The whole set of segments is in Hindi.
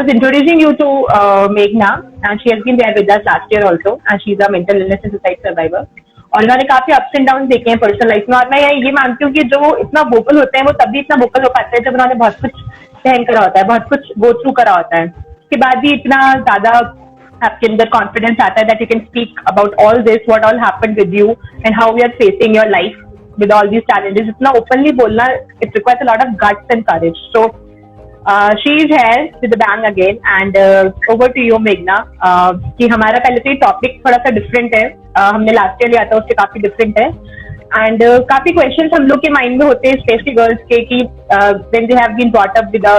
I was introducing you to Meghna, and she has been there with us last year also, and she's a mental illness and suicide survivor. और उन्होंने काफी अप्स एंड डाउन देखे हैं पर्सनल लाइफ में, और मैं ये मानती हूँ कि जो इतना वोकल होते हैं वो तभी इतना वोकल हो पाते हैं जब उन्होंने बहुत कुछ सहन करा होता है, बहुत कुछ गो थ्रू करा होता है, उसके बाद भी इतना ज्यादा आपके अंदर कॉन्फिडेंस आता है that you can speak about all this, what all happened with you and how you are facing your life with all these challenges. इतना openly बोलना, it requires a lot of guts and courage. So she is here with the bang again, and over to you Meghna. कि हमारा पहले से ही टॉपिक थोड़ा सा डिफरेंट है, हमने लास्ट ईयर लिया था, उससे काफी डिफरेंट है, एंड काफी क्वेश्चंस हम लोग के माइंड में होते हैं स्पेशली गर्ल्स के कि when they have been brought up with a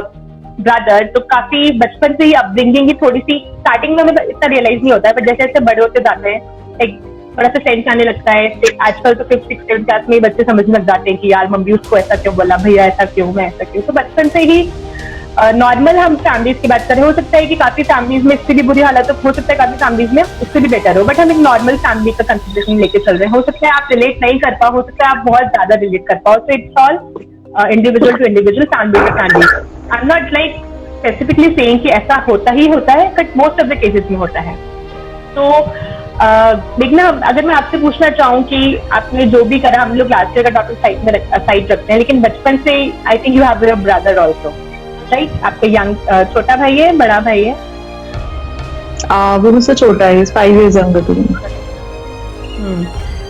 brother, तो काफी बचपन से ही अपब्रिंगिंग की थोड़ी सी स्टार्टिंग में इतना रियलाइज नहीं होता है, पर जैसे जैसे बड़े होते जाते हैं एक थोड़ा सा सेंस आने लगता है. आजकल तो 5th 6th 7th क्लास में बच्चे समझने लग जाते हैं कि यार मम्मी उसको ऐसा क्यों बोला, भैया ऐसा क्यों, मैं ऐसा क्यों. तो बचपन से ही नॉर्मल हम फैमिलीज की बात करें, हो सकता है कि काफी फैमिलीज में इससे भी बुरी हालत हो सकता है काफी फैमिलीज में उससे भी बेटर हो, बट हम एक नॉर्मल फैमिली का कंसिडरेशन लेके चल रहे हैं. हो सकता है आप रिलेट नहीं कर पाओ, हो सकता है आप बहुत ज्यादा रिलेट कर पाओ. So it's all individual to individual, family to family. I am not like specifically saying कि ऐसा होता ही होता है, but most of the cases में होता है. तो मेघना, अगर मैं आपसे पूछना चाहूँ कि आपने जो भी करा, हम लोग लास्ट ईयर का टॉपिक साइड रखते हैं, लेकिन बचपन से I think you have your brother also, right? आपके यंग छोटा भाई है, बड़ा भाई है? वो मुझसे छोटा है, 5 years younger to me.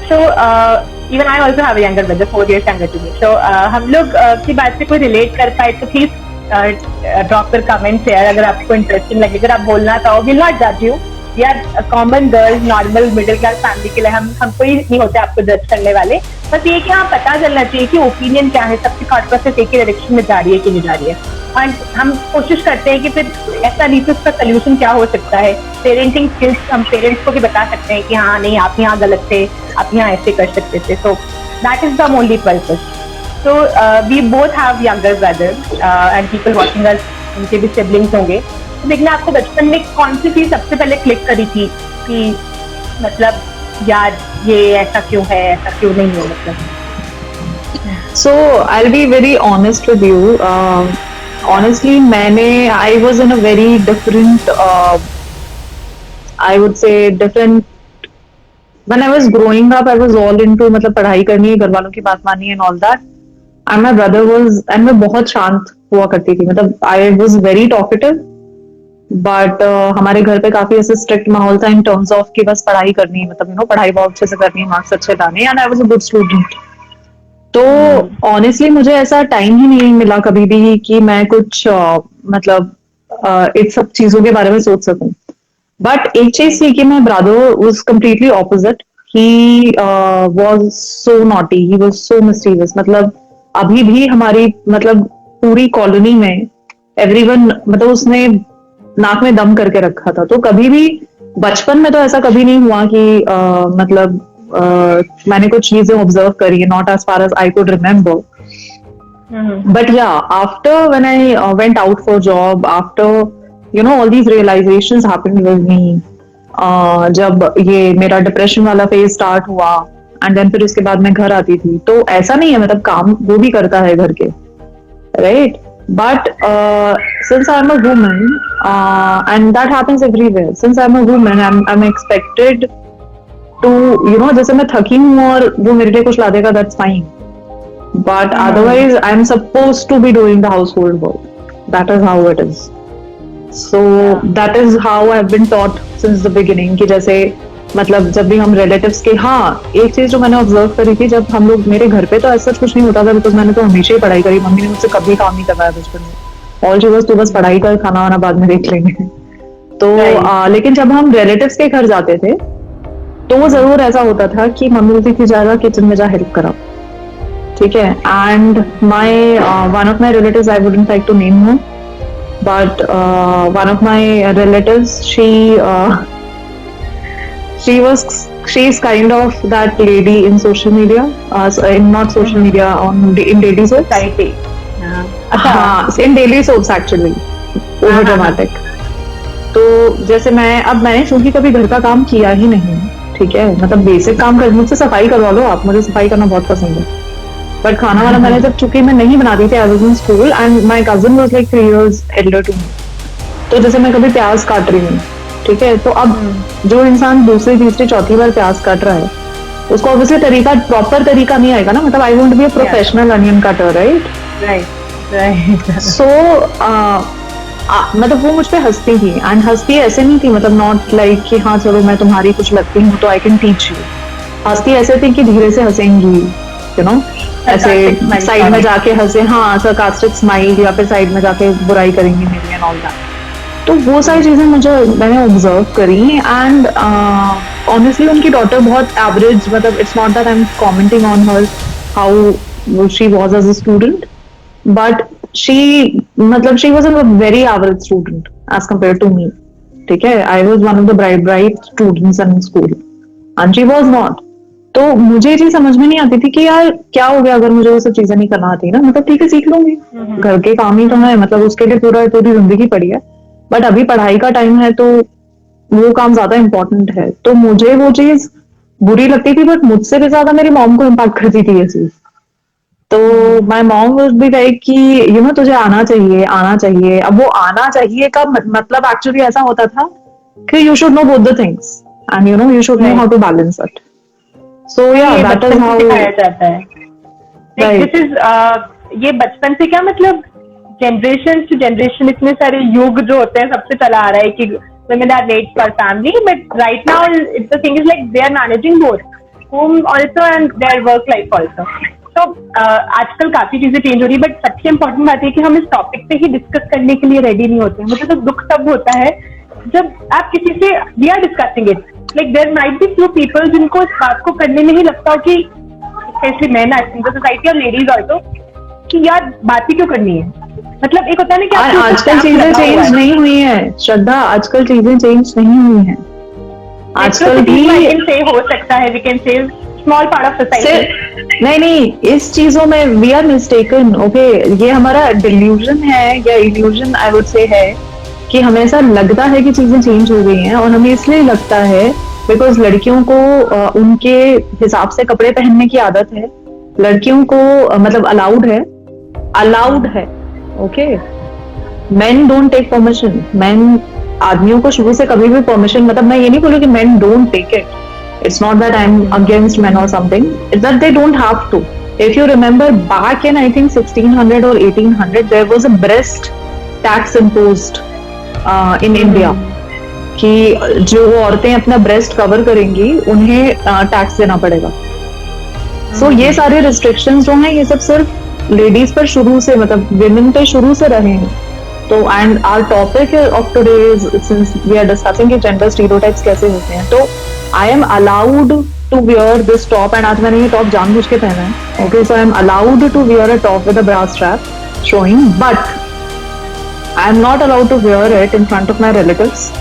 So even I also have a younger brother, 4 years younger to me. So हम लोग की बात से कोई रिलेट कर पाए तो प्लीज ड्रॉप कर कमेंट शेयर, अगर आपको इंटरेस्टिंग लगे, अगर आप बोलना चाहो. विल नॉट जज you, we are common girls, normal middle class family के लिए हम कोई नहीं होते आपको जज करने वाले. बस ये कि हाँ पता चलना चाहिए कि ओपिनियन क्या है, सबकी थॉट प्रोसेस एक ही डायरेक्शन में जा रही है कि नहीं जा रही है, और हम कोशिश करते हैं कि फिर ऐसा नहीं तो उसका सोल्यूशन क्या हो सकता है. पेरेंटिंग स्किल्स हम पेरेंट्स को भी बता सकते हैं कि हाँ नहीं आप यहाँ गलत थे, आप यहाँ ऐसे कर सकते थे. So that is the only purpose. So we both have younger brother and people watching us, उनके भी सिबलिंग्स होंगे. तो देखना, आपको बचपन में कौन सी चीज सबसे पहले क्लिक करी थी कि मतलब यार ये ऐसा क्यों है, ऐसा क्यों नहीं है, मतलब? So I'll be very honest with you. Honestly, I was in a very different, I would say different. When I was growing up, I was all into मतलब पढ़ाई करनी, घर वालों की बात माननी and all that. And my brother was, and मैं बहुत शांत हुआ करती थी, मतलब I was very talkative. But हमारे घर पे काफी ऐसे स्ट्रिक्ट माहौल था इन टर्म्स ऑफ कि बस पढ़ाई करनी, मतलब पढ़ाई बहुत अच्छे से करनी, मार्क्स अच्छे लाने, and I was a good student. तो ऑनेस्टली मुझे ऐसा टाइम ही नहीं मिला कभी भी कि मैं कुछ मतलब इन सब चीजों के बारे में सोच सकूं. बट एक चीज थी कि my brother was completely opposite. He was so naughty, he was so mischievous. मतलब अभी भी हमारी मतलब पूरी कॉलोनी में एवरीवन, मतलब उसने नाक में दम करके रखा था. तो कभी भी बचपन में तो ऐसा कभी नहीं हुआ कि मतलब मैंने कुछ चीजें ऑब्जर्व करी, not as far as I could remember. But yeah after when I went out for job, after all these realisations happened with me, जब ये मेरा डिप्रेशन वाला फेज स्टार्ट हुआ, एंड देन फिर उसके बाद मैं घर आती थी, तो ऐसा नहीं है, मतलब काम वो भी करता है घर के, right? But since I'm a woman, and that happens everywhere. Since I'm a woman, I'm expected to, जैसे मैं थकी हूँ और वो मेरे लिए कुछ ला देगा, that's fine. But otherwise, I'm supposed to be doing the household work. That is how it is. So that is how I've been taught since the beginning. कि जैसे मतलब जब भी हम रिलेटिव्स के, हाँ एक चीज जो मैंने ऑब्जर्व करी थी, जब हम लोग, मेरे घर पे तो ऐसा कुछ नहीं होता था बिकॉज मैंने तो हमेशा ही पढ़ाई करी, मम्मी ने मुझसे कभी काम नहीं करवाया बचपन में. ऑल चीज तो बस पढ़ाई कर, खाना वाना बाद में देख लेंगे. तो लेकिन जब हम रिलेटिव्स के घर जाते थे तो वो जरूर ऐसा होता था कि मम्मी बोलती थी जा किचन में जा हेल्प करा, ठीक है. And my one of my relatives, I wouldn't like to name him, but one of my relatives, she's kind of that lady in social media, not social media, in daily soaps. In daily soaps actually, over dramatic. तो जैसे मैंने चूंकि कभी घर का काम किया ही नहीं, ठीक है, मतलब बेसिक काम कर, मुझसे सफाई करवा लो आप, मुझे सफाई करना बहुत पसंद है, बट खाना वाला मैंने जब चूंकि मैं नहीं बनाती थी, I was in school and my cousin was like 3 years elder to me. तो जैसे मैं कभी प्याज काट रही हूँ, ठीक है, तो अब जो इंसान दूसरी तीसरी चौथी बार प्याज काट रहा है, उसको ऑब्वियसली तरीका, प्रॉपर तरीका नहीं आएगा ना, मतलब I won't be a professional onion cutter, right? Right so मतलब वो मुझ पे हंसती थी, एंड हंसती ऐसे नहीं थी, मतलब नॉट लाइक कि हाँ चलो मैं तुम्हारी कुछ लगती हूँ तो आई कैन टीच यू। हंसती ऐसे थी कि धीरे से हंसेंगी, यू नो, ऐसे साइड में जाके हंसे, हाँ सरकास्टिक स्माइल, या फिर साइड में जाके बुराई करेंगी मेरी एंड ऑल दैट। तो वो सारी चीजें मैंने ऑब्जर्व करी, एंड ऑनेस्टली उनकी डॉटर बहुत एवरेज, मतलब it's not that I am commenting on her how she was as a student, but मतलब she was a very average student as compare to me, ठीक है। I was one of the bright students in school and she was not. तो मुझे ये चीज समझ में नहीं आती थी कि यार क्या हो गया अगर मुझे वो सब चीजें नहीं करना आती ना, मतलब ठीक है सीख लूंगी, घर के काम ही तो है, मतलब उसके लिए पूरी जिंदगी पड़ी है, बट अभी पढ़ाई का टाइम है तो वो काम ज्यादा इंपॉर्टेंट है। तो मुझे वो चीज बुरी लगती थी, बट मुझसे भी ज्यादा मेरी मॉम को इम्पैक्ट करती थी ये चीज। तो my mom would be like कि यू नो तुझे आना चाहिए, आना चाहिए। अब वो आना चाहिए का मतलब एक्चुअली ऐसा होता था कि you should know both the things and you know you should know how to balance it. So या ये दैट इज बचपन से हाउ, सिखाया जाता है। राइट। दिस इज ये बचपन से क्या मतलब जनरेशन टू जनरेशन इतने सारे युग जो होते हैं सबसे चला आ रहा है कि women are late for family, but right now the thing is like they are managing both home also and their work life also. तो आजकल काफी चीजें चेंज हो रही है, बट सबसे इम्पोर्टेंट बात है कि हम इस टॉपिक पे ही डिस्कस करने के लिए रेडी नहीं होते हैं। मुझे तो दुख तब होता है जब आप किसी से we are discussing it, like there might be few people जिनको इस बात को करने में ही लगता हो कि specially man in the society और लेडीज ऑल्सो कि यार बात ही क्यों करनी है। मतलब एक होता है ना कि आपके ऊपर आजकल stamp चीजें लगा हुआ चेंज है। नहीं हुई है श्रद्धा, आजकल चीजें चेंज नहीं हुई हैं। आजकल भी I can say हो सकता है, we can say small part of society। नहीं, इस चीजों में वी आर मिस्टेकन, ओके। ये हमारा डिल्यूजन है या इल्यूजन आई वुड से है कि हमें ऐसा लगता है कि चीजें चेंज हो गई हैं, और हमें इसलिए लगता है बिकॉज लड़कियों को उनके हिसाब से कपड़े पहनने की आदत है, लड़कियों को मतलब अलाउड है, okay. Men don't take permission, men आदमियों को शुरू से कभी भी परमिशन, मतलब मैं ये नहीं बोलूँ कि men don't take it, it's not that I'm against men or something, it's that they don't have to. If you remember back in I think 1600 or 1800 there was a breast tax imposed in India कि जो औरतें अपना ब्रेस्ट कवर करेंगी उन्हें टैक्स देना पड़ेगा। So ये सारे रिस्ट्रिक्शंस जो हैं ये सब सिर्फ लेडीज पर शुरू से, मतलब विमेन पे शुरू से रहे हैं। तो and our topic of today is since we are discussing gender stereotypes कैसे होते हैं, तो I am allowed to wear this top, and आज मैंने ये टॉप जानबूझ के पहना है, okay. So I am allowed to wear a top with a bra strap showing, but I am not allowed to wear it in front of my relatives.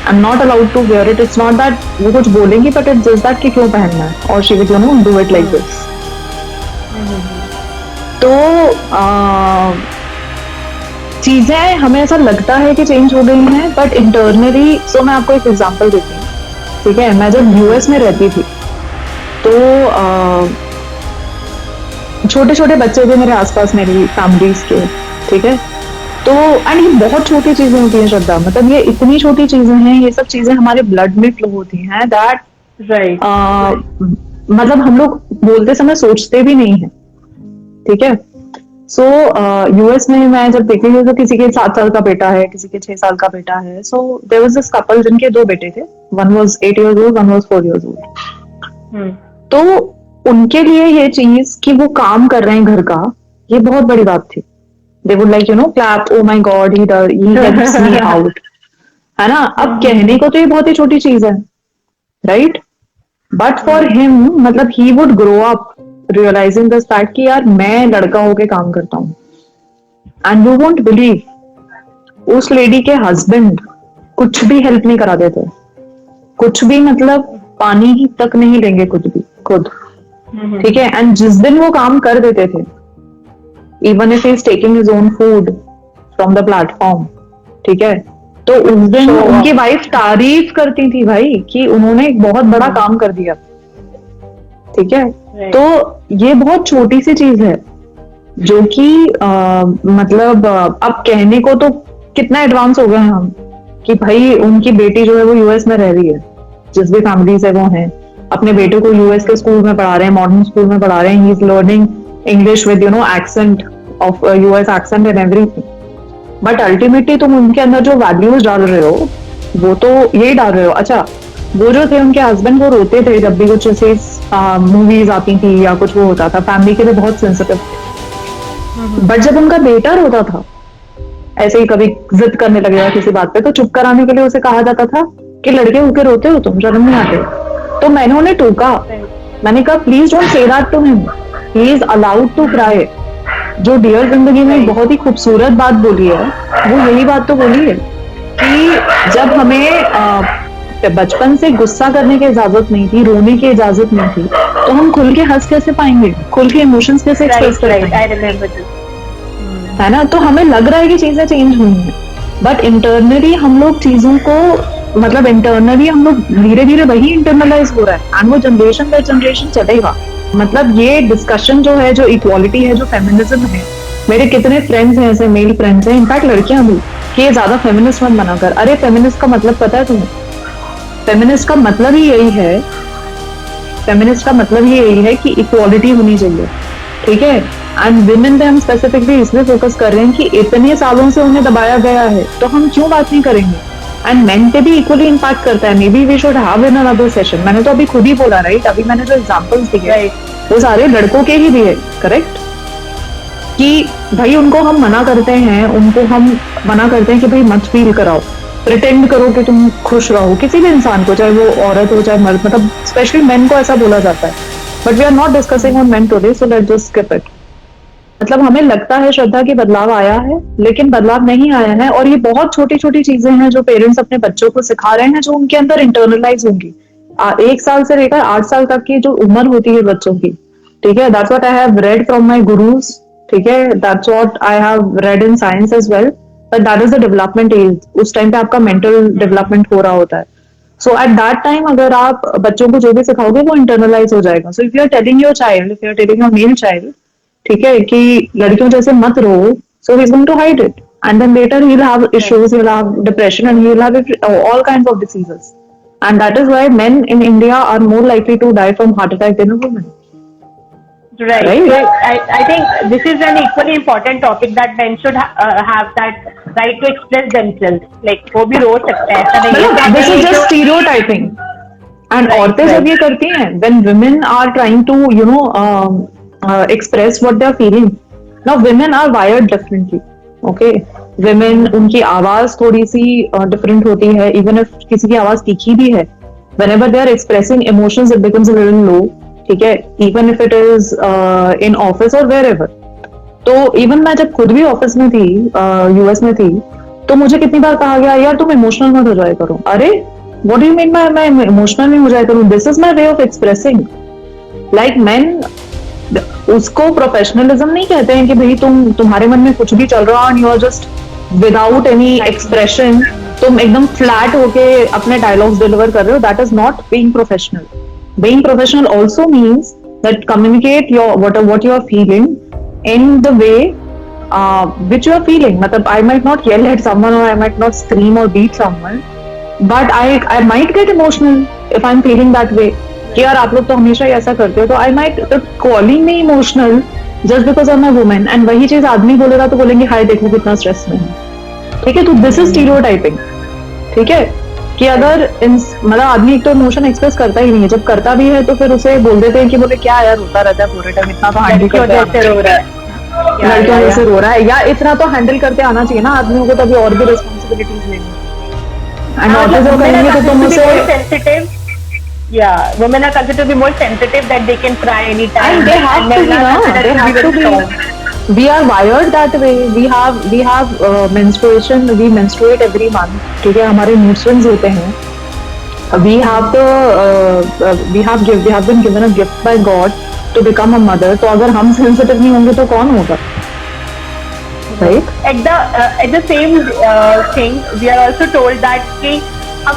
I am not allowed to wear it, it's not that वो कुछ बोलेंगी, बट इट्स जस्ट दैट कि क्यों पहनना है, और she will you know do it like this. तो चीजें हमें ऐसा लगता है कि चेंज हो गई हैं, बट इंटरनली, सो मैं आपको एक एग्जांपल देती हूँ, ठीक है। मैं जब यूएस में रहती थी तो छोटे छोटे बच्चे थे मेरे आसपास, मेरी फैमिलीज के, ठीक है। तो एंड ये बहुत छोटी चीजें होती हैं श्रद्धा, मतलब ये इतनी छोटी चीजें हैं, ये सब चीजें हमारे ब्लड में फ्लो होती हैं दैट राइट मतलब हम लोग बोलते समय सोचते भी नहीं है, ठीक है। सो यूएस में मैं जब देखती थी तो किसी के 7 साल का बेटा है, किसी के 6 साल का बेटा है। So there was this couple जिनके 2 बेटे थे, one was 8 years old, one was 4 years old। तो उनके लिए ये चीज कि वो काम कर रहे हैं घर का, ये बहुत बड़ी बात थी। They would like you know clap, oh my God he helps me out, है ना। अब कहने को तो ये बहुत ही छोटी चीज है, राइट, बट फॉर हिम मतलब he would grow up realizing this fact कि यार मैं लड़का होके काम करता हूँ। एंड यू वोंट बिलीव उस लेडी के हस्बैंड कुछ भी हेल्प नहीं करा देते, कुछ भी, मतलब पानी ही तक नहीं लेंगे खुद, ठीक है। एंड जिस दिन वो काम कर देते थे, even if he is taking his own food from the platform, ठीक है, तो उस दिन उनकी वाइफ तारीफ करती थी भाई कि उन्होंने एक बहुत बड़ा काम कर दिया, ठीक है। तो ये बहुत छोटी सी चीज है जो कि मतलब अब कहने को तो कितना एडवांस हो गए हैं हम कि भाई उनकी बेटी जो है वो यूएस में रह रही है, जिस भी फैमिली से वो हैं, अपने बेटे को यूएस के स्कूल में पढ़ा रहे हैं, मॉडर्न स्कूल में पढ़ा रहे हैं, he is learning English with accent of US accent and everything. But ultimately तुम उनके अंदर जो वैल्यूज डाल रहे हो वो तो यही डाल रहे हो। अच्छा, वो जो थे उनके हस्बैंड वो रोते थे जब भी कुछ ऐसे मूवीज आती थी या कुछ वो होता था, फैमिली के लिए बहुत सेंसिटिव थे। बट जब उनका बेटा रोता था ऐसे ही कभी जिद करने लगेगा किसी बात पे, तो चुप कराने के लिए उसे कहा जाता था कि लड़के होके रोते हो तुम, शर्म नहीं आते। तो मैंने उन्हें टोका, मैंने कहा please don't say that to him, he is allowed to cry. जो डियर जिंदगी में एक बहुत ही खूबसूरत बात बोली है वो यही बात तो बोली है कि जब हमें बचपन से गुस्सा करने की इजाजत नहीं थी, रोने की इजाजत नहीं थी, तो हम खुल के हंस कैसे पाएंगे, खुल के इमोशंस कैसे एक्सप्रेस कर पाएंगे, है ना। तो हमें लग रहा है कि चीजें चेंज हुई हैं, बट इंटरनली हम लोग चीजों को मतलब इंटरनली हम लोग धीरे धीरे वही इंटरनलाइज हो रहा है एंड वो जनरेशन बाय जनरेशन चलेगा। मतलब ये डिस्कशन जो है, जो इक्वालिटी है, जो फेमिनिज्म है, मेरे कितने फ्रेंड्स हैं ऐसे, मेल फ्रेंड्स हैं, इनफैक्ट लड़कियां भी, कि ये ज्यादा फेमिनिस्ट मत बना कर। अरे फेमिनिस्ट का मतलब पता है तुम्हें? फेमिनिस्ट का मतलब ही यही है, फेमिनिस्ट का मतलब ही यही है कि इक्वालिटी होनी चाहिए, ठीक है। एंड विमेन पे हम स्पेसिफिकली इसलिए फोकस कर रहे हैं कि इतने सालों से उन्हें दबाया गया है, तो हम क्यों बात नहीं करेंगे। एंड मेन पे भी इक्वली इम्पैक्ट करता है। Maybe we should have in another session. मैंने तो अभी खुद ही बोला, राइट, अभी मैंने जो एग्जांपल्स दिए वो सारे लड़कों के ही दिए, करेक्ट, कि भाई उनको हम मना करते हैं, उनको हम मना करते हैं कि भाई मत फील कराओ, प्रिटेंड करो कि तुम खुश रहो, किसी भी इंसान को, चाहे वो औरत हो चाहे मर्द, मतलब स्पेशली मेन को ऐसा बोला जाता है। But we are not discussing on men today, so let's just skip it. मतलब हमें लगता है श्रद्धा की बदलाव आया है, लेकिन बदलाव नहीं आया है। और ये बहुत छोटी छोटी चीजें हैं जो पेरेंट्स अपने बच्चों को सिखा रहे हैं, जो उनके अंदर इंटरनलाइज होंगी। 1 साल से लेकर 8 साल तक की जो उम्र होती है बच्चों की, ठीक है, that's what I have read from my gurus, ठीक है, that's what I have read in science as well, but that is the development age. उस टाइम पे आपका मेंटल डेवलपमेंट हो रहा होता है। सो एट दैट टाइम अगर आप बच्चों को जो भी सिखाओगे वो इंटरनलाइज हो जाएगा। So if you are telling your child, if you are telling your male child, ठीक है, कि लड़कियों जैसे मत रो, so he is going to hide it and then later he will have issues, he will have depression and he will have all kinds of diseases, and that is why men in India are more likely to die from heart attack than a woman. Right. I think this is an equally important topic that men should have that right to express themselves. Like वो भी रो सकते हैं, ऐसा नहीं है। This is just stereotyping. And औरतें जब ये करती हैं, when women are trying to express what they are feeling, now women are wired differently, okay? Women, उनकी आवाज थोड़ी सी different होती है, even if किसी की आवाज तीखी भी है, whenever they are expressing emotions it becomes a little low, ठीक है, even if it is in office और वेयर एवर। तो इवन मैं जब खुद भी ऑफिस में थी, यूएस में थी, तो मुझे कितनी बार कहा गया यार तुम इमोशनल मत हो जाया करो। अरे व्हाट डू यू मीन मैं इमोशनल नहीं हो जाया करूं? This is my way of expressing. Like man उसको प्रोफेशनलिज्म नहीं कहते हैं कि भाई तुम्हारे मन में कुछ भी चल रहा and you are just without any expression, तुम एकदम फ्लैट होके अपने डायलॉग्स डिलीवर कर रहे हो। That is not being professional. Being professional also means that communicate what you are feeling in the way which you are feeling. मतलब I might not yell at someone or I might not scream or beat someone, but I might get emotional if I'm feeling that way. कि यार आप लोग तो हमेशा ही ऐसा करते हो, तो I might calling me emotional just because I'm a woman, and वही चीज आदमी बोलेगा तो बोलेंगे हाय देखो कितना स्ट्रेस में है, ठीक है। तो this is stereotyping, ठीक है, कि अगर मतलब आदमी एक तो इमोशन एक्सप्रेस करता ही नहीं है, जब करता भी है तो फिर उसे बोल देते हैं कि बोले क्या यार होता रहता है पूरे टाइम, इतना तो हैंडल करते रो रहा है, लड़कियों जैसे रो रहा है, या इतना तो हैंडल करते आना चाहिए ना आदमियों को, तभी और भी रिस्पॉन्सिबिलिटीज लेनी। एंड ऑटिज्म कहेंगे तो तुम उसे sensitive, women are considered to be more sensitive that they can cry anytime, and they have to be. We are wired that way. We have menstruation. We menstruate every month. ठीक है, हमारे mood swings होते हैं. We have been given a gift by God to become a mother. तो अगर हम sensitive नहीं होंगे तो कौन होगा? Right? At the same thing, we are also told that कि हम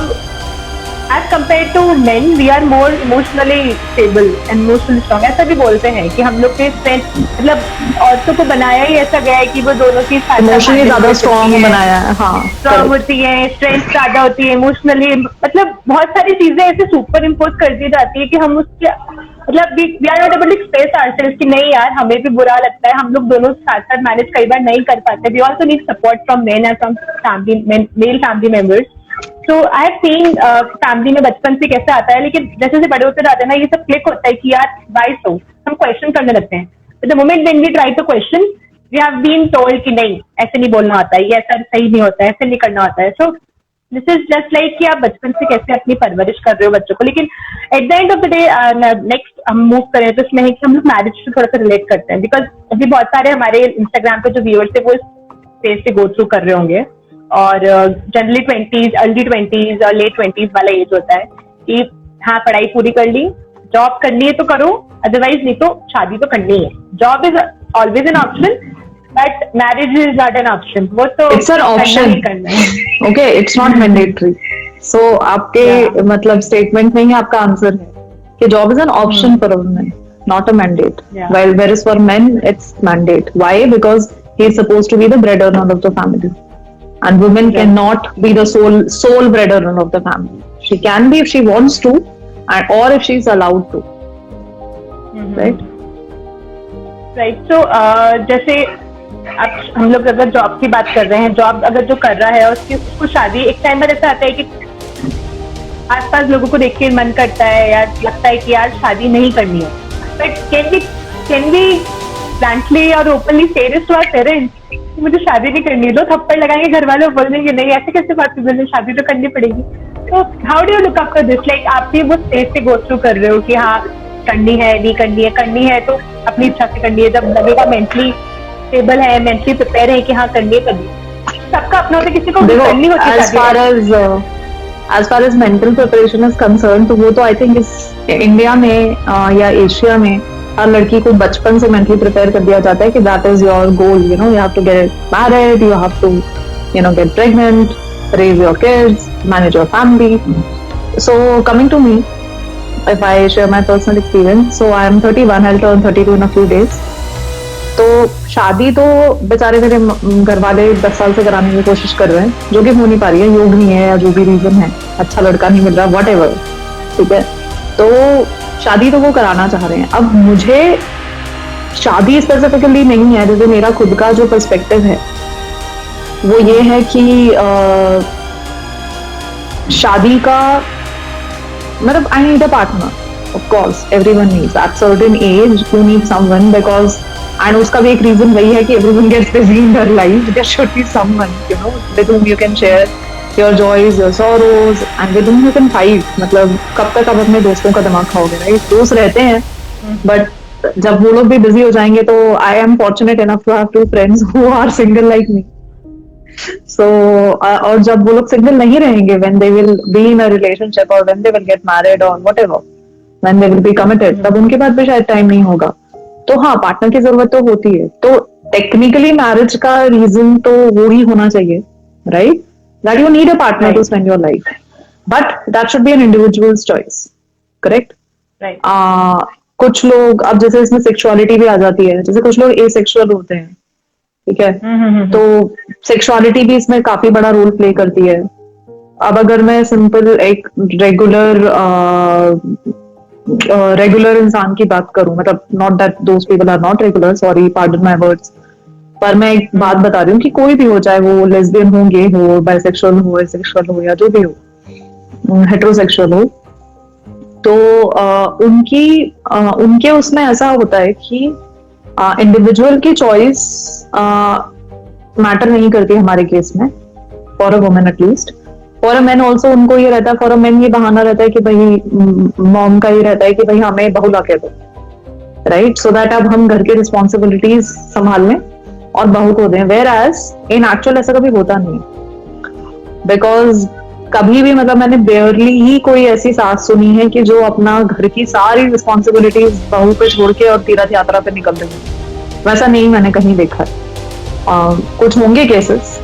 as compare to men we are more emotionally stable and emotionally strong, ऐसा भी बोलते हैं कि हम लोग के स्ट्रेंथ मतलब औरतों को बनाया ही ऐसा गया है कि वो दोनों की इमोशनली ज्यादा स्ट्रॉन्ग बनाया है, हाँ स्ट्रॉन्ग होती है, स्ट्रेंथ ज्यादा होती है इमोशनली, मतलब बहुत सारी चीजें ऐसे सुपर इम्पोज कर दी जाती है कि हम उसके मतलब we are not able to express ourselves कि नहीं यार हमें भी बुरा लगता है, हम लोग दोनों साथ साथ मैनेज कई बार नहीं कर पाते, we also need support from men and from family male family members. तो आई हैव सीन फैमिली में बचपन से कैसे आता है, लेकिन जैसे जैसे बड़े होते जाते हैं ना ये सब क्लिक होता है कि यार वाई सो, हम क्वेश्चन करने लगते हैं। The moment when we try to question we have been told कि नहीं ऐसे नहीं बोलना होता है, ये ऐसा सही नहीं होता है, ऐसे नहीं करना होता है। So this is just like कि आप बचपन से कैसे अपनी परवरिश कर रहे हो बच्चों को। लेकिन eight the end of the day next हम मूव करें तो इसमें है कि हम लोग मैरिज से थोड़ा सा रिलेट करते हैं, बिकॉज अभी बहुत सारे हमारे इंस्टाग्राम पे जो व्यूअर्स है वो इस फेज से गो थ्रू कर रहे होंगे, और जनरली 20s अर्ली 20s और लेट 20s वाला एज होता है कि हाँ पढ़ाई पूरी कर ली, जॉब करनी है तो करो, अदरवाइज नहीं तो शादी तो करनी है। Job is always an option but marriage is not an option, वो तो it's an option, okay it's not mandatory. So आपके मतलब स्टेटमेंट में ही आपका आंसर है कि job is an option for women, not a mandate. While whereas for men it's mandate. Why? Because he is supposed to be the bread earner of the family, and women cannot be the sole bread earner of the family. She can be if she wants to, and or if she is allowed to. Right? Right. So जैसे अब हम लोग अगर जॉब की बात कर रहे हैं, जॉब अगर जो कर रहा है उसको शादी एक टाइम पर ऐसा आता है कि आसपास लोगों को देख के मन करता है यार, लगता है कि यार शादी नहीं करनी है, बट कैन वी फ्रैंकली और openly say this to our parents कि मुझे शादी नहीं करनी है? दो थप्पड़ लगाएंगे घर वाले बोल देंगे नहीं ऐसे कैसे पॉसिबल है, शादी तो करनी पड़ेगी। तो how do you look after this? Like आप भी वो स्टेज से गो थ्रू कर रहे हो कि हाँ करनी है नहीं करनी है तो अपनी इच्छा से करनी है, जब लगेगा मेंटली स्टेबल है, मेंटली प्रिपेयर है कि हाँ करनी है करनी। सबका अपना होता है, किसी को करनी होती है। As far as mental preparation is concerned, तो वो तो I think इस इंडिया में या एशिया में हर लड़की को बचपन से मेंटली प्रिपेयर कर दिया जाता है कि that is your goal, you know, you have to get married, you have to, you know, get pregnant, raise your kids, manage your family. So coming to me, if I share my personal experience, so I am 31, I'll turn 32 in a few days. तो शादी तो बेचारे मेरे घर वाले 10 साल से कराने की कोशिश कर रहे हैं, जो कि हो नहीं पा रही है, योग नहीं है या जो भी रीजन है, अच्छा लड़का नहीं मिल रहा, व्हाटएवर, ठीक है। तो शादी तो वो कराना चाह रहे हैं। अब मुझे शादी स्पेसिफिकली नहीं है, जैसे मेरा खुद का जो पर्सपेक्टिव है वो ये है कि शादी का मतलब I need a partner, of course everyone needs at certain age you need someone, because and उसका भी एक रीजन वही है कि everyone gets busy in their life. There should be someone, you know, with whom you can share your joys, your sorrows, and with whom you can fight. मतलब कब तक आप अपने दोस्तों का दिमाग खाओगे, राइट? दोस्त रहते हैं, बट जब वो लोग भी बिजी हो जाएंगे तो I am fortunate enough to have 2 friends who are single like me. So और जब वो लोग सिंगल नहीं रहेंगे, when they will be in a relationship or when they will get married or whatever, when they will be committed, तब उनके पास भी शायद टाइम नहीं होगा। तो हाँ पार्टनर की जरूरत तो होती है। तो टेक्निकली मैरिज का रीजन तो वो ही होना चाहिए, right? That you need a partner to spend your life, but that should be an individual's choice, correct? कुछ लोग, अब जैसे इसमें सेक्सुअलिटी भी आ जाती है, जैसे कुछ लोग एसेक्सुअल होते हैं, ठीक है, तो सेक्सुअलिटी भी इसमें काफी बड़ा रोल प्ले करती है। अब अगर मैं सिंपल एक रेगुलर इंसान की बात करूं, मतलब not that those people are not regular, sorry pardon my words, पर मैं एक बात बता रही हूँ कि कोई भी हो, चाहे वो लेस्बियन हो, गे हो, बाइसेक्सुअल हो, एसेक्सुअल हो या जो भी हो, हेटेरोसेक्सुअल हो, तो उनके उसमें ऐसा होता है कि इंडिविजुअल की चॉइस मैटर नहीं करती हमारे केस में, for a woman at least. For a man also उनको ये रहता है, फॉर अ मैन ये बहाना रहता है कि भाई मॉम का ये रहता है कि भाई हमें बहू लाके दो, राइट? सो दैट अब हम घर के रिस्पॉन्सिबिलिटीज संभाल लें और बहू को दें। वेयर एज इन एक्चुअल ऐसा कभी होता नहीं, बिकॉज कभी भी मतलब मैंने बेयरली ही कोई ऐसी सास सुनी है कि जो अपना घर की सारी रिस्पॉन्सिबिलिटीज बहू पे छोड़ के और तीर्थ यात्रा पे निकल रही है। वैसा नहीं मैंने कहीं देखा है। कुछ होंगे केसेस,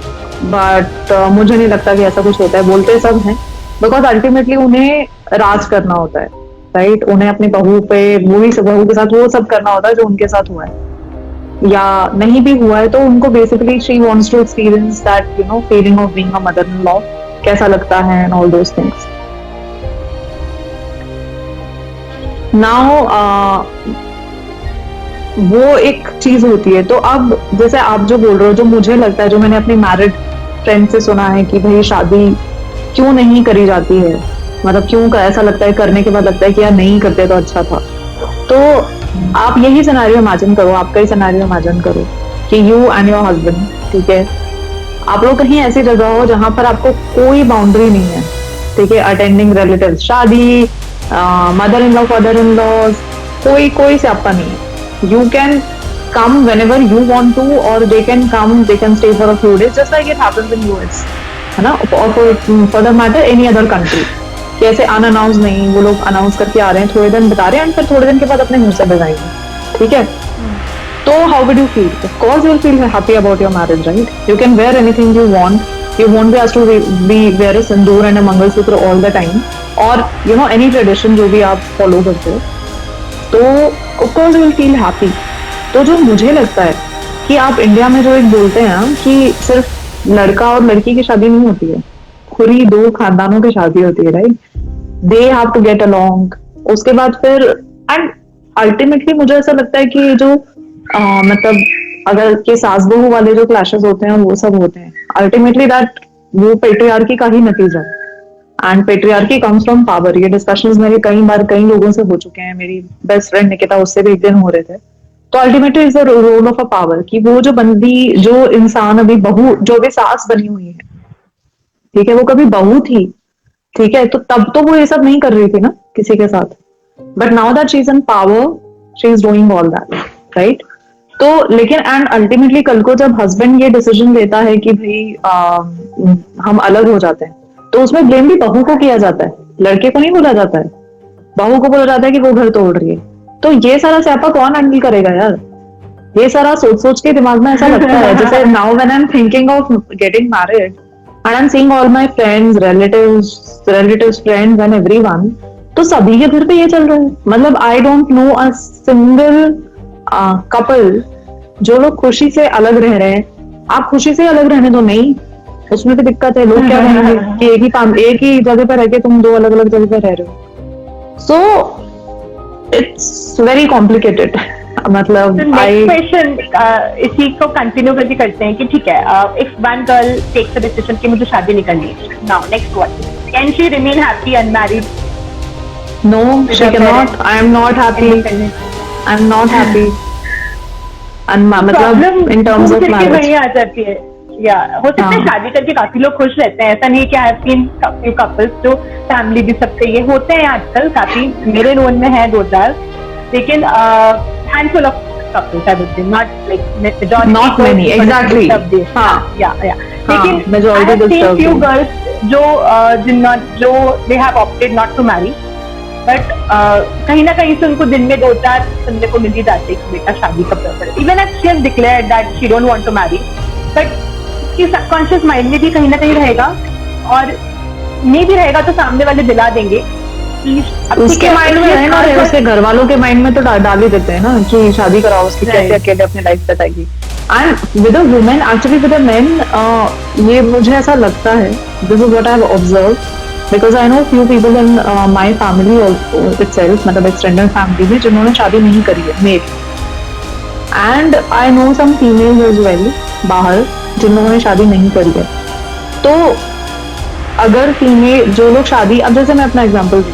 बट मुझे नहीं लगता कि ऐसा कुछ होता है। बोलते सब हैं बिकॉज अल्टीमेटली उन्हें राज करना होता है, राइट? उन्हें अपनी बहू पे, वही सब बहू के साथ वो सब करना होता है जो उनके साथ हुआ है, या नहीं भी हुआ है तो उनको basically she wants to experience that feeling of being a mother in law, कैसा लगता है and all those things. Now वो एक चीज होती है. तो अब जैसे आप जो बोल रहे हो, जो मुझे लगता है, जो मैंने अपनी मैरिड फ्रेंड से सुना है कि भाई शादी क्यों नहीं करी जाती है, मतलब क्यों ऐसा लगता है, करने के बाद लगता है कि यार नहीं करते तो अच्छा था. तो आप यही सिनेरियो इमेजिन करो, आपका ही सिनेरियो इमेजिन करो कि यू एंड योर हस्बैंड, ठीक है, आप लोग कहीं ऐसी जगह हो जहां पर आपको कोई बाउंड्री नहीं है, ठीक है, अटेंडिंग रिलेटिव्स शादी, mother in law, father in law, कोई कोई स्यापा नहीं है. You can come whenever you want to, or they can come, they can stay for a few days, just like it happens in US, है ना, or for the matter any other country. कैसे अनअनाउंस नहीं, वो लोग अनाउंस करके आ रहे हैं, थोड़े दिन बता रहे हैं, फिर थोड़े दिन के बाद अपने मुंह से बजाएंगे, ठीक है. तो how would you feel? Of course you'll feel happy about your marriage, right? You can wear anything you want. You won't be asked to be wear a sindoor and a mangalsutra all the time, or any tradition जो भी आप follow करते हो, तो of course you will feel happy. तो जो मुझे लगता है कि आप इंडिया में जो एक बोलते हैं ना कि सिर्फ लड़का और लड़की की शादी नहीं होती है, पूरी दो खानदानों की शादी होती है, right? They have to get along. उसके बाद फिर एंड अल्टीमेटली मुझे ऐसा लगता है कि जो मतलब अगर के सास बहू वाले जो क्लैशेस होते हैं वो सब होते हैं, अल्टीमेटली दैट वो पेट्रियार्की का ही नतीजा है. And patriarchy comes from power. ये डिस्कशंस मेरे कई बार कई लोगों से हो चुके हैं, मेरी बेस्ट फ्रेंड निकिता, उससे भी एक दिन हो रहे थे. तो ultimately is the role of a power कि वो जो बंदी, जो इंसान अभी बहू, जो भी सास बनी हुई है, ठीक है, वो कभी बहू थी, ठीक है, तो तब तो वो ये सब नहीं कर रही थी ना किसी के साथ. But now that she is in power, she is doing all that, right? तो लेकिन एंड अल्टीमेटली कल को जब हस्बैंड ये डिसीजन लेता है कि भाई हम अलग हो जाते हैं, तो उसमें ब्लेम भी बहू को किया जाता है, लड़के को नहीं बोला जाता है. बहू को बोला जाता है कि वो घर तोड़ रही है. तो ये सारा स्यापा कौन हैंडल करेगा यार? ये सारा सोच सोच के दिमाग में ऐसा लगता है. जैसे now when I am thinking of getting married and I am seeing all my friends, relatives friends and everyone, तो सभी के घर पे ये चल रहा है. मतलब I don't no a single couple जो लोग खुशी से अलग रह रहे हैं. आप खुशी से अलग रहने दो, नहीं, उसमें भी दिक्कत है. लोग क्या कहेंगे कि एक ही जगह पर रह के तुम दो अलग अलग जगह पर रह रहे हो. So it's very complicated. मतलब क्वेश्चन इसी को कंटिन्यू करके करते हैं कि ठीक है, if one girl takes a decision कि मुझे शादी नहीं करनी, now next what, can she remain happy unmarried? No, she can not. I am not happy. I am not happy. मतलब इन टर्म्स ऑफ मैरिज वही आ जाती है. या हो सकता है शादी करके काफी लोग खुश रहते हैं, ऐसा नहीं कि आई हैव सीन फ्यू कपल्स जो फैमिली भी सबसे ये होते हैं आजकल, काफी मेरे नोन में है 2-4, लेकिन handful of couples, I would say, not like majority, not many, exactly. या लेकिन majority I have seen few girls जो they have opted not to marry, but कहीं ना कहीं से उनको दिन में 2-4 सुनने को मिल ही जाते कि बेटा शादी कब कर. Even if she has declared that she don't want to marry, but कि सबकॉन्शियस माइंड में भी कहीं ना कहीं रहेगा, और नहीं भी रहेगा तो सामने वाले दिला देंगे. उसके माइंड में है ना, उसके घर वालों के माइंड में तो डाल ही देते हैं ना कि शादी कराओ, उसकी कैसे अकेले अपनी लाइफ बिताएगी. And with a women, actually with a men, ये मुझे ऐसा लगता है, this is what I have observed, because I know few people in my family itself, मतलब एक्सटेंडेड फैमिली में, जिन्होंने शादी नहीं करी है, male. And I know some females as well बाहर जिन्होंने शादी नहीं करी है. तो अगर फीमेल जो लोग शादी, अब जैसे मैं अपना एग्जांपल दूं,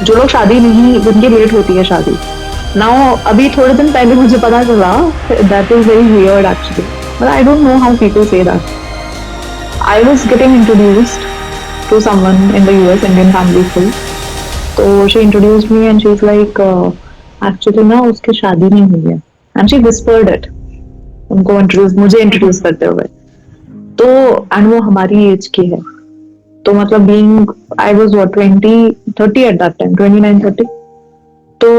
जो लोग शादी नहीं, जिनकी लेट होती है शादी, नाउ अभी थोड़े दिन पहले मुझे पता चला, that is very weird actually, but I don't know how people say that. I was getting introduced to someone in the US, Indian family full. तो she introduced me and she is like, actually ना उसकी शादी नहीं हुई है, एंड शी विस्पर्ड इट उनको मुझे इंट्रोड्यूस करते हुए. तो एंड वो हमारी एज की है, तो मतलब being I was what 30 at that time, 29-30. तो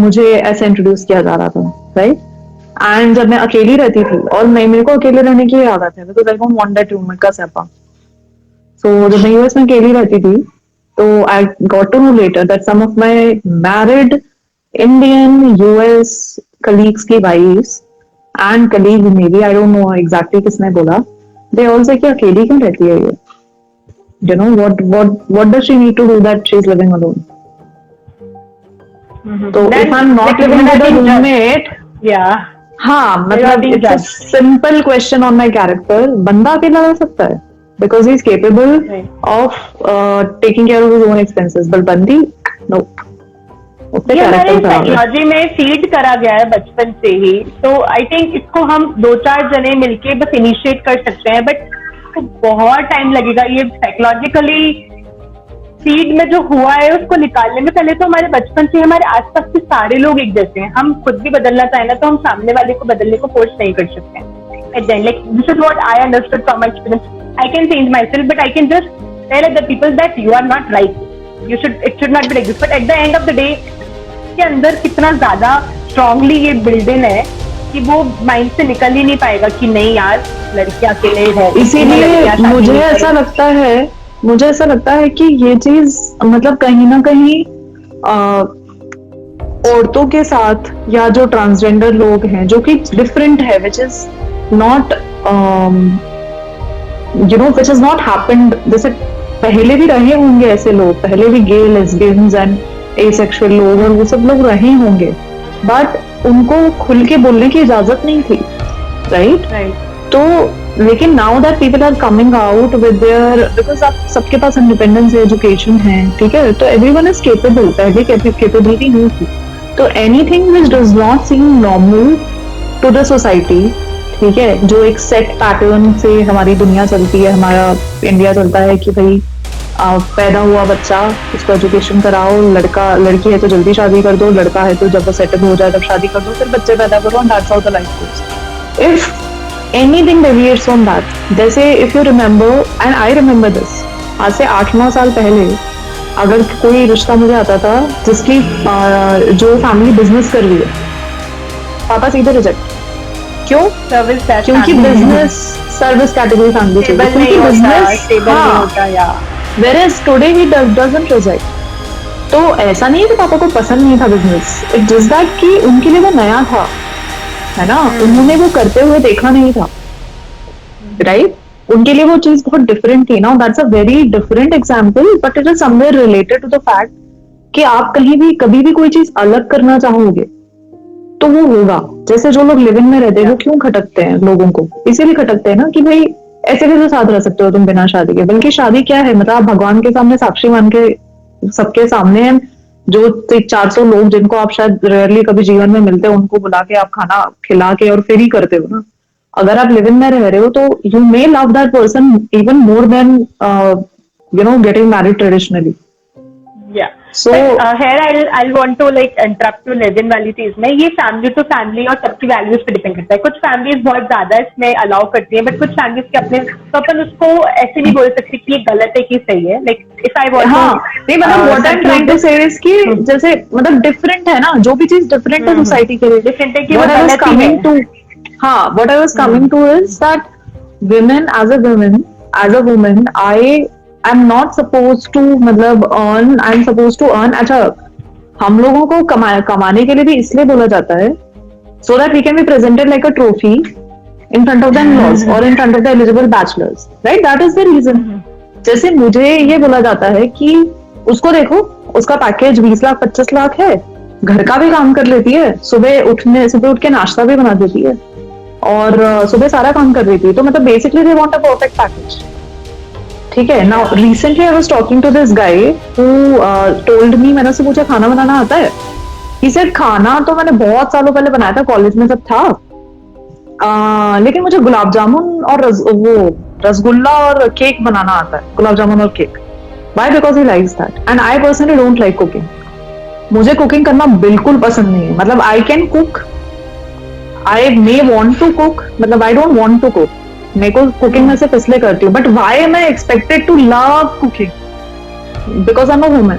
मुझे ऐसे इंट्रोड्यूस किया जा रहा था, राइट? एंड जब मैं अकेली रहती थी, और मेरे को अकेले रहने की आदत है, because I don't want that roommate का सैपा. तो जब मैं यूएस में अकेली रहती थी, तो I got to know later that some of my married Indian US colleagues की wifes and colleague maybe, I don't know exactly किसने बोला, दे ऑल से कि अकेली क्यों रहती है ये, you know what does she need to do that she's living alone. So if I'm not living with a roommate, yeah, हाँ मतलब it's a simple question on my character, बंदा अकेला रह सकता है because he's capable of taking care of his own expenses, but बंदी no. ये हमारे साइकोलॉजी में फीड करा गया है बचपन से ही, तो आई थिंक इसको हम 2-4 जने मिलके बस इनिशिएट कर सकते हैं, बट तो बहुत टाइम लगेगा ये साइकोलॉजिकली सीड में जो हुआ है उसको निकालने में। पहले तो हमारे बचपन से हमारे आसपास के सारे लोग एक जैसे हैं, हम खुद भी बदलना चाहें ना तो हम सामने वाले को बदलने को फोर्स नहीं कर सकते। Like this is what I understood from my experience, I can change myself but I can just tell other people that you are not right, you should it should not be like this, but at the end of the day के अंदर कितना ज्यादा स्ट्रांगली ये बिल्डिंग है कि वो माइंड से निकल ही नहीं पाएगा कि नहीं यार लड़कियां अकेले है। इसीलिए मुझे ऐसा लगता है कि ये चीज मतलब कहीं ना कहीं औरतों के साथ या जो ट्रांसजेंडर लोग हैं जो कि डिफरेंट है, which is not which is not happened, जैसे पहले भी रहे होंगे ऐसे लोग, पहले भी गे लेस्बियंस एंड एसेक्सुअल लोग और वो सब लोग रहे होंगे, बट उनको खुल के बोलने की इजाजत नहीं थी, राइट? तो लेकिन now that people are coming out with their, because आप सबके पास इंडिपेंडेंस एजुकेशन है, ठीक है, तो एवरीवन इज केपेबल, पहले कैपेबिलिटी नहीं थी, तो anything which does not seem normal to the society, ठीक है, जो एक सेट पैटर्न से हमारी दुनिया चलती है, हमारा इंडिया चलता है कि भाई पैदा हुआ बच्चा उसको एजुकेशन कराओ, लड़की है तो जल्दी शादी कर दो, लड़का है तो जब वो सेटल हो जाए तब शादी कर दो, फिर बच्चे पैदा करो, and that's how the life goes. If anything deviates from that, जैसे if you remember and I remember this, आज से 8-9 साल पहले अगर कोई रिश्ता मुझे आता था जिसकी जो फैमिली बिजनेस कर रही है, पापा सीधे रिजेक्ट, क्यों? क्योंकि बिजनेस सर्विस कैटेगरी फैमिली चाहिए, क्योंकि business, whereas today he doesn't reject. तो ऐसा नहीं है कि पापा को पसंद नहीं था बिजनेस, इट जस्ट दैट कि उनके लिए वो नया था, है ना, उन्होंने वो करते हुए देखा नहीं था, राइट? उनके लिए वो चीज बहुत डिफरेंट थी ना, that's a very different example, but it is somewhere related to the fact कि आप कहीं भी कभी भी कोई चीज अलग करना चाहोगे तो वो होगा। जैसे जो लोग लिविंग में रहते हैं वो क्यों खटकते हैं, लोगों को इसीलिए खटकते हैं ना कि भाई ऐसे कैसे साथ रह सकते हो तुम बिना शादी के, बल्कि शादी क्या है, मतलब आप भगवान के सामने साक्षी मान के सबके सामने जो 400 लोग जिनको आप शायद रेयरली कभी जीवन में मिलते हो उनको बुला के आप खाना खिला के और फिर ही करते हो ना। अगर आप लिव इन में रह रहे हो तो you may love that person even more than getting married traditionally. So here I'll want to like interrupt to live in वाली चीज में, ये फैमिली टू फैमिली और सबकी वैल्यूज पे डिपेंड करता है। कुछ फैमिलीज बहुत ज्यादा इसमें अलाउ करती हैं, बट कुछ फैमिलीज के अपने, तो अपन उसको ऐसे नहीं बोल सकते कि ये गलत है कि सही है। लाइक इफ आई वांट नहीं, मतलब what I am trying to say is कि जैसे मतलब डिफरेंट है ना, जो भी चीज डिफरेंट है सोसाइटी के लिए डिफरेंट है कि what I was coming to, what I was coming to is that women as a woman I'm not supposed to मतलब I'm supposed to earn। अच्छा, हम लोगों को कमाने के लिए भी इसलिए बोला जाता है so that we can be presented like a trophy in front of the in-laws or in front of the eligible bachelors, right? That is the reason। जैसे मुझे ये बोला जाता है कि उसको देखो, उसका पैकेज 20 लाख 25 लाख है, घर का भी काम कर लेती है, सुबह उठ के नाश्ता भी बना देती है और सुबह सारा काम कर रही थी, तो मतलब basically they want a perfect package, ठीक है। Now recently I was talking to this guy who told me, मैंने उससे पूछा खाना बनाना आता है? ही सेड खाना तो मैंने बहुत सालों पहले बनाया था, कॉलेज में सब था, लेकिन मुझे गुलाब जामुन और रसगुल्ला और केक बनाना आता है, गुलाब जामुन और cake. Why? Because he likes that and I personally don't like cooking. मुझे कुकिंग करना बिल्कुल पसंद नहीं है। मतलब I can cook, I may want to cook, मतलब I don't want to cook, मेरे को कुकिंग में सिर्फ इसलिए करती हूँ, but why am I expected to love cooking? Because I am a woman.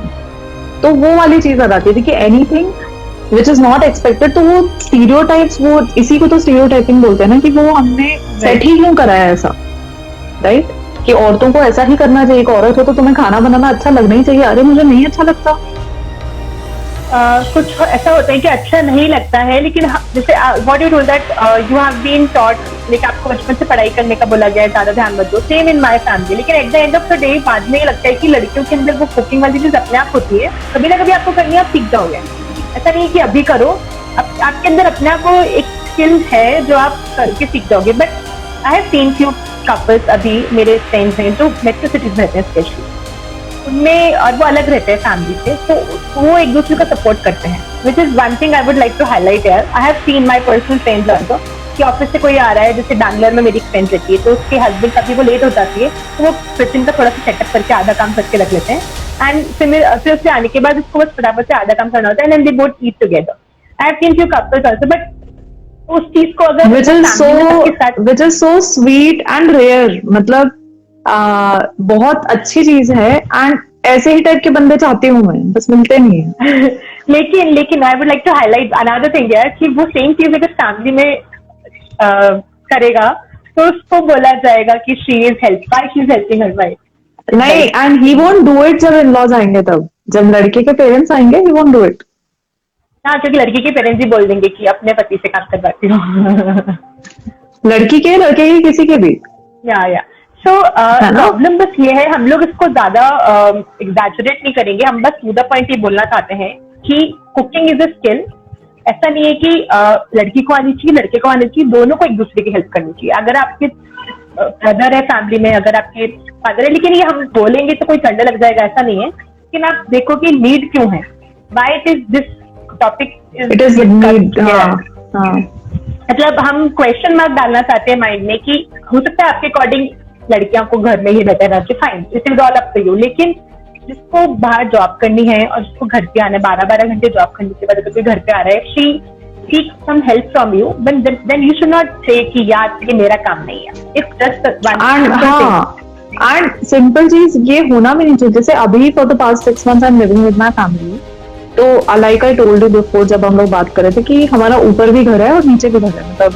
तो वो वाली चीज आ जाती थी कि anything which is not expected, तो वो स्टीरियोटाइप्स, वो इसी को तो स्टीरियोटाइपिंग बोलते हैं ना, कि वो हमने सेट ही क्यों करा है ऐसा, राइट? कि औरतों को ऐसा ही करना चाहिए, एक औरत हो तो तुम्हें खाना बनाना अच्छा लगना ही चाहिए। अरे मुझे नहीं अच्छा लगता। कुछ ऐसा होता है कि अच्छा नहीं लगता है, लेकिन जैसे what you told that you have been taught, like आपको बचपन से पढ़ाई करने का बोला गया है, ज्यादा ध्यान मत दो, सेम इन माय फैमिली। लेकिन eight the end of the day बाद में ये लगता है कि लड़कियों के अंदर वो कुकिंग वाली चीज अपने आप होती है, कभी ना कभी आपको करनी, आप सीख जाओगे। ऐसा नहीं है कि अभी करो, आपके अंदर अपने आप को एक स्किल है जो आप करके सीख जाओगे। But I have seen few couples, अभी मेरे फ्रेंड्स हैं जो मेट्रो सिटीज में रहते हैं स्पेशली, उनमें, और वो अलग रहते हैं फैमिली से, तो वो एक दूसरे का सपोर्ट करते हैं, which is one thing I would like to highlight यार। I have seen my personal friends also कि ऑफिस से कोई आ रहा है, जैसे बैंगलोर में मेरी फ्रेंड रहती है, तो उसके हस्बैंड कभी वो लेट हो जाती है, तो वो किचन का थोड़ा सा सेटअप करके आधा काम करके रख लेते हैं, एंड फिर उससे आने के बाद उसको बस फटाफट से आधा काम करना होता है, and they both eat together. I have seen few couples also, but उस चीज को अगर which is so sweet and rare, मतलब बहुत अच्छी चीज है, एंड ऐसे ही टाइप के बंदे चाहती हूँ मैं, बस मिलते नहीं है। लेकिन I would like to highlight another thing यार, कि वो सेम चीज अगर फैमिली में करेगा तो उसको बोला जाएगा कि she is helping her wife. नहीं, and he won't do it जब इन लॉज आएंगे, तब जब लड़के के पेरेंट्स आएंगे ही वोंट डू इट। हाँ, क्योंकि लड़की के पेरेंट्स ही बोल देंगे कि अपने पति से काम करवाती हूँ। लड़की के, लड़के के, किसी के भी। या सो प्रॉब्लम बस ये है, हम लोग इसको ज्यादा एग्जैजरेट नहीं करेंगे, हम बस टू द पॉइंट ये बोलना चाहते हैं कि कुकिंग इज अ स्किल। ऐसा नहीं है कि लड़की को आनी चाहिए, लड़के को आनी चाहिए, दोनों को एक दूसरे की हेल्प करनी चाहिए। अगर आपके ब्रदर है फैमिली में, अगर आपके फादर है, लेकिन ये हम बोलेंगे तो कोई करने लग जाएगा, ऐसा नहीं है। लेकिन आप देखो कि नीड क्यों है, why it is this topic it is need. मतलब हम क्वेश्चन मार्क डालना चाहते हैं माइंड में कि हो सकता है आपके अकॉर्डिंग लड़कियों को घर में ही बेहतर रहती है, fine, it is all up to you. लेकिन जिसको बाहर जॉब करनी है और जिसको घर पे आना है, 12-12 घंटे जॉब करने के बाद अगर कोई घर पे आ रहा है, she seek some help from you, then you should not say कि यार ये मेरा काम नहीं है। It's just one and simple चीज ये होना भी नहीं चाहिए। जैसे अभी for the past 6 months I am living with my family, तो like I told you before, जब हम लोग बात कर रहे थे कि हमारा ऊपर भी घर है और नीचे भी घर है, मतलब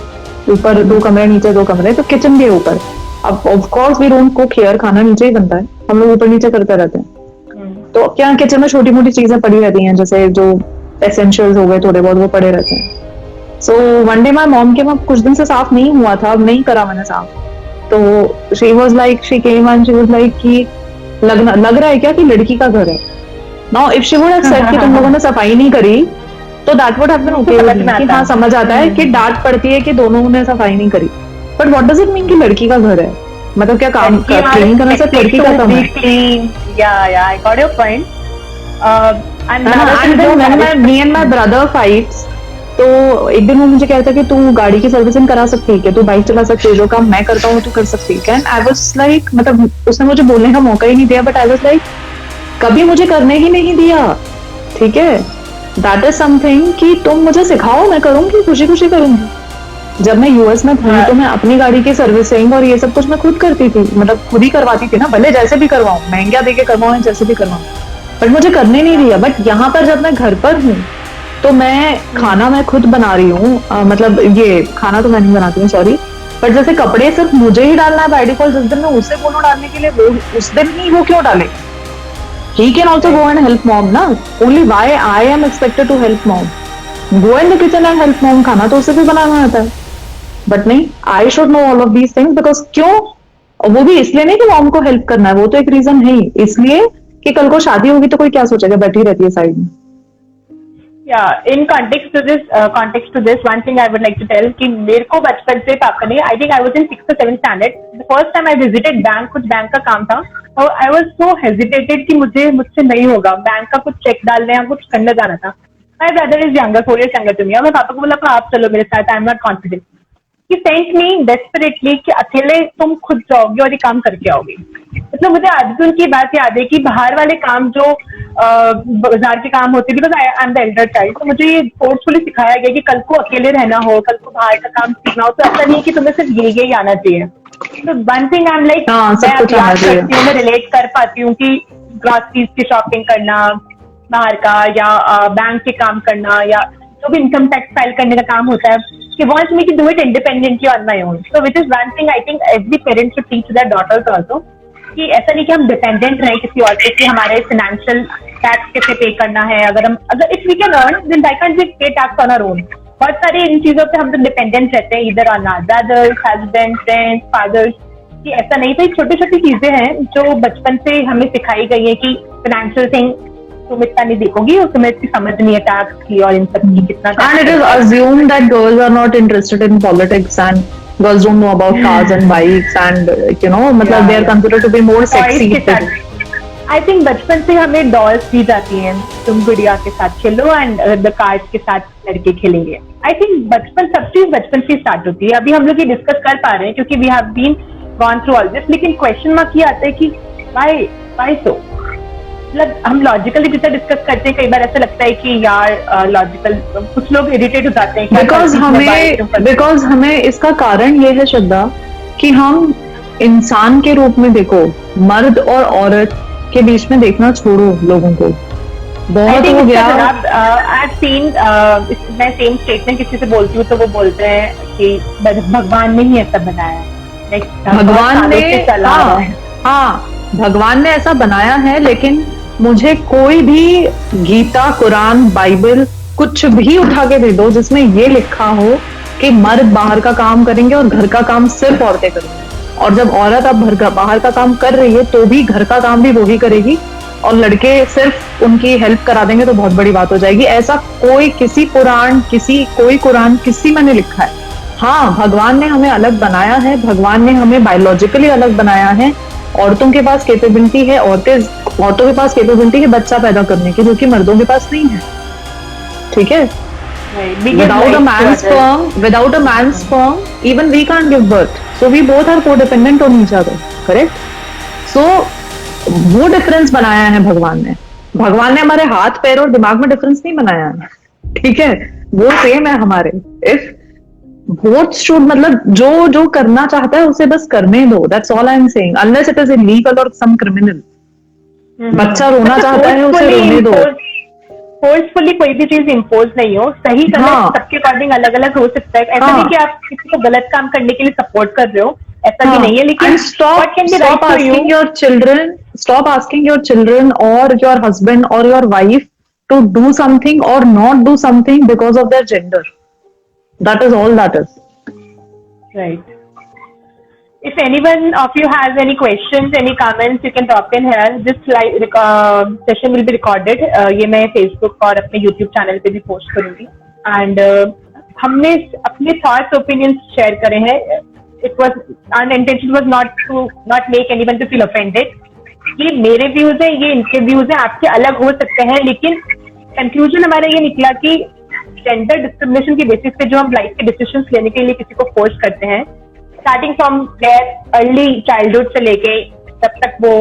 ऊपर 2 कमरे, नीचे 2 कमरे, तो किचन भी है ऊपर। अब of course we don't cook here, खाना नीचे ही बनता है, हम लोग ऊपर नीचे करते रहते हैं। तो क्या किचन में छोटी मोटी चीजें पड़ी रहती हैं, जैसे जो एसेंशियल्स हो गए थोड़े बहुत, वो पड़े रहते हैं। So one day my mom के, कुछ दिन से साफ नहीं हुआ था, अब नहीं करा मैंने साफ, तो she was like, she came and she was like कि लग रहा है क्या कि लड़की का घर है। Now if she would have said कि तुम लोगों ने सफाई नहीं करी, तो that would have been okay with me, कि हाँ समझ आता है कि डांट पड़ती है कि दोनों ने सफाई नहीं करी। But what does it mean कि लड़की का घर है, मतलब क्या काम क्लीन करना सिर्फ लड़की का काम है? या I got your point. And than me and my brother fights, तो एक दिन वो मुझे कहता कि तू गाड़ी की सर्विसिंग करा सकती है, कि तू बाइक चला सकती है, जो काम मैं करता हूँ तू कर सकती है। एंड आई वाज लाइक, मतलब उसने मुझे बोलने का मौका ही नहीं दिया, बट आई वाज लाइक कभी मुझे करने ही नहीं दिया, ठीक है। दैट इज समथिंग कि तुम मुझे सिखाओ, मैं करूंगी, खुशी खुशी करूंगी। जब मैं यूएस में थी तो मैं अपनी गाड़ी की सर्विसिंग और ये सब कुछ मैं खुद करती थी, मतलब खुद ही करवाती थी ना, भले जैसे भी करवाऊं, महंगा देके करवाऊं, जैसे भी करवाऊं, बट मुझे करने नहीं दिया। बट यहाँ पर जब मैं घर पर हूँ तो मैं खाना मैं खुद बना रही हूँ, मतलब ये खाना तो मैं नहीं बनाती हूँ, सॉरी, बट जैसे कपड़े सिर्फ मुझे ही डालना है बाय डिफॉल्ट, जिस दिन मैं उसे बोलूं डालने के लिए, वो उस दिन ही वो क्यों डाले? He can also go and help mom, ना? Only why I am expected to help mom? Go in the kitchen and help mom, खाना तो उसे भी बनाना आता है। बट नहीं, I should know all of these things because क्यों? वो भी इसलिए नहीं कि मॉम को हेल्प करना है, वो तो एक रीजन है ही, इसलिए कि कल को शादी होगी तो कोई क्या सोचेगा, बैठी रहती है साइड में। Yeah, in context to this, one thing I would like to tell कि मेरे को बचपन से पापा ने, I think I was in 6th or 7th standard, the first time I visited bank, कुछ बैंक का काम था, और I was so hesitated कि मुझसे नहीं होगा, बैंक का कुछ चेक डालने या कुछ करने जाना था। My brother is younger, 4 years younger to me, और मैं पापा को बोला आप चलो मेरे साथ, I am not confident. He sent me desperately कि अकेले तुम खुद जाओगे और ये काम करके आओगे। मतलब मुझे आज भी उनकी बात याद है कि बाहर वाले काम जो बाजार के काम होते, because I am the Elder child, तो मुझे ये फोर्सफुली सिखाया गया कि कल को अकेले रहना हो, कल को बाहर का काम सीखना हो, तो ऐसा नहीं कि तुम्हें सिर्फ ये आना चाहिए। तो one thing I am like, मैं रिलेट कर पाती हूँ कि ग्रॉसरीज की शॉपिंग करना बाहर का, या बैंक के काम करना, या जो भी इनकम टैक्स फाइल करने का काम होता है, he wants me to do it independently on my own. So which is one thing I think every parent should teach their daughters also. कि ऐसा नहीं कि हम डिपेंडेंट रहे किसी और पे कि हमारे फाइनेंशियल टैक्स कैसे पे करना है, अगर if we can earn then why can't we pay tax on our own. बहुत सारे इन चीजों पे हम तो डिपेंडेंट रहते हैं, इधर on our brothers, husband, friends, fathers, कि ऐसा नहीं। तो छोटी छोटी चीजें हैं जो बचपन से हमें सिखाई गई है कि फाइनेंशियल थिंग तुम इतना नहीं देखोगी और तुम्हें इतनी समझ नहीं है टैक्स की और इन सब की कितना। And it is assumed that girls are not interested in politics and girls don't know about cars and bikes and मतलब they are considered to be more sexy. I think बचपन से हमें डॉल्स दी जाती हैं, तुम गुड़िया के साथ खेलो एंड द कार्ड्स के साथ लड़के खेलेंगे। आई थिंक बचपन सब चीज बचपन से स्टार्ट होती है। अभी हम लोग ये डिस्कस कर पा रहे हैं क्योंकि we have been gone through all this, लेकिन क्वेश्चन मार्क ये आता है कि व्हाई सो। मतलब हम लॉजिकली जितना डिस्कस करते हैं कई बार ऐसा लगता है कि यार लॉजिकल, कुछ लोग इरिटेट हो जाते हैं बिकॉज हमें इसका कारण ये है श्रद्धा कि हम इंसान के रूप में देखो, मर्द और औरत के बीच में देखना छोड़ो लोगों को, बहुत हो गया। मैं सेम स्टेटमेंट किसी से बोलती हूँ तो वो बोलते हैं कि भगवान ने ही ऐसा बनाया है, भगवान ने ऐसा बनाया है, लेकिन मुझे कोई भी गीता, कुरान, बाइबल कुछ भी उठा के दे दो जिसमें ये लिखा हो कि मर्द बाहर का काम करेंगे और घर का काम सिर्फ औरतें करेंगी, और जब औरत अब बाहर का काम कर रही है तो भी घर का काम भी वो ही करेगी और लड़के सिर्फ उनकी हेल्प करा देंगे तो बहुत बड़ी बात हो जाएगी। ऐसा कोई कुरान किसी में नहीं लिखा है। हाँ, भगवान ने हमें अलग बनाया है, भगवान ने हमें बायोलॉजिकली अलग बनाया है। औरतों के पास कैपेबिलिटी है, औरतों के पास कैपेबिलिटी है बच्चा पैदा करने की, जो कि मर्दों के पास नहीं है। ठीक है, without a man's sperm even we can't give birth, so we both are codependent on each other, correct? So वो डिफरेंस बनाया है भगवान ने हमारे हाथ, पैर और दिमाग में डिफरेंस नहीं बनाया है। ठीक है, वो सेम है हमारे। इफ both should, मतलब जो करना चाहता है उसे बस करने दो, that's all I'm saying, unless it is illegal or some criminal। बच्चा रोना चाहता है उसे रोने दो। फोर्सफुली कोई भी चीज इम्पोज नहीं हो, सही गलत सबके अकॉर्डिंग अलग अलग हो सकता है। ऐसा नहीं कि आप किसी को गलत काम करने के लिए सपोर्ट कर रहे हो, ऐसा भी नहीं है। लेकिन stop asking your children or your husband or your wife to do something or not do something because of their gender. That is all that is. Right. If anyone of you has any questions, any comments, you can drop in here. This live session will be recorded. ये मैं Facebook और अपने YouTube channel पे भी post करूँगी. And हमने अपने thoughts, opinions share करे हैं. It was our intention was not make anyone to feel offended. ये मेरे views हैं, ये इनके views हैं, आपके अलग हो सकते हैं, लेकिन conclusion हमारा ये निकला कि जेंडर डिस्क्रिमिनेशन की बेसिस पे जो हम लाइफ के डिसीजंस लेने के लिए किसी को फोर्स करते हैं, starting from their early childhood से लेके तब तक वो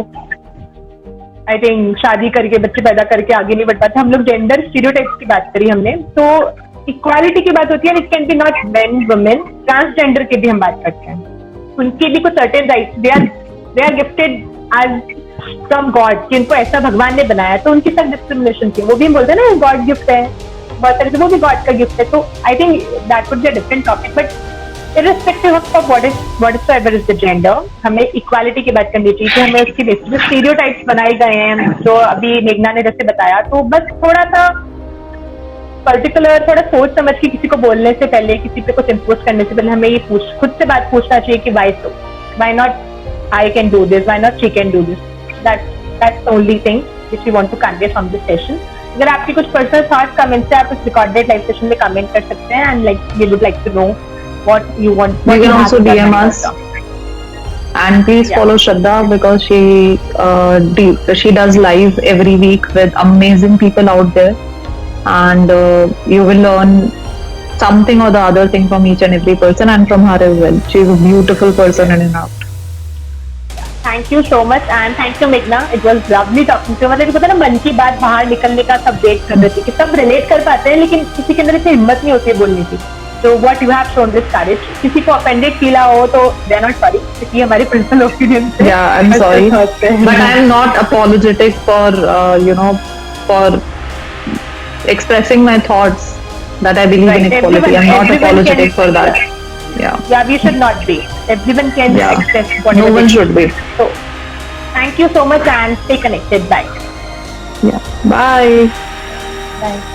आई थिंक शादी करके बच्चे पैदा करके आगे नहीं बढ़ पाते। हम लोग जेंडर स्टीरियोटाइप्स की बात करी हमने, तो इक्वालिटी की बात होती है। It can be not men women, transgender की भी हम बात करते हैं, उनके भी कुछ certain rights, they are gifted as from God, कि उनको ऐसा भगवान ने बनाया, तो उनकी साथ डिस्क्रिमिनेशन थी। वो भी हम बोलते हैं ना गॉड गिफ्ट है, बहुत सारे से वो भी गॉड का गिफ्ट है। तो I think that would be a different topic, but irrespective of whatever is the gender, हमें इक्वालिटी की बात करनी चाहिए। हमें उसकी बेसिस पे स्टीरियोटाइप्स बनाए गए हैं जो अभी मेघना ने जैसे बताया, तो बस थोड़ा सा पर्टिकुलर, थोड़ा सोच समझ के किसी को बोलने से पहले, किसी पे कुछ इम्पोज करने से पहले हमें ये खुद से बात पूछना चाहिए कि why not I can do this, why not she can do this. That's the only thing which we want to convey from this session. अगर आपके कुछ पर्सनल थॉट्स कमेंट्स है, आप इस रिकॉर्डेड लाइव सेशन में कमेंट कर सकते हैं, and like we would like to know what you want. You can also DM us, and please follow Shraddha because she does live every week with amazing people out there, and you will learn something or the other thing from each and every person, and from her as well. She is a beautiful person in and out. Thank you so much, and thank you Meghna. It was lovely talking to you. मतलब पता ना, मन की बात बाहर निकलने का सब वेट कर रहे थे कि सब रिलेट कर पाते हैं, लेकिन किसी के अंदर इतनी हिम्मत नहीं होती है बोलने की। So what you have shown this courage. किसी को offended फील हो तो they are not sorry, क्योंकि हमारी personal opinion है। Yeah, I'm sorry, but I am not apologetic for for expressing my thoughts that I believe in equality. I'm not apologetic for that. Yeah, we should not be. Everyone can express whatever. No one should be. So Thank you so much and stay connected. Bye. Yeah. Bye. Bye.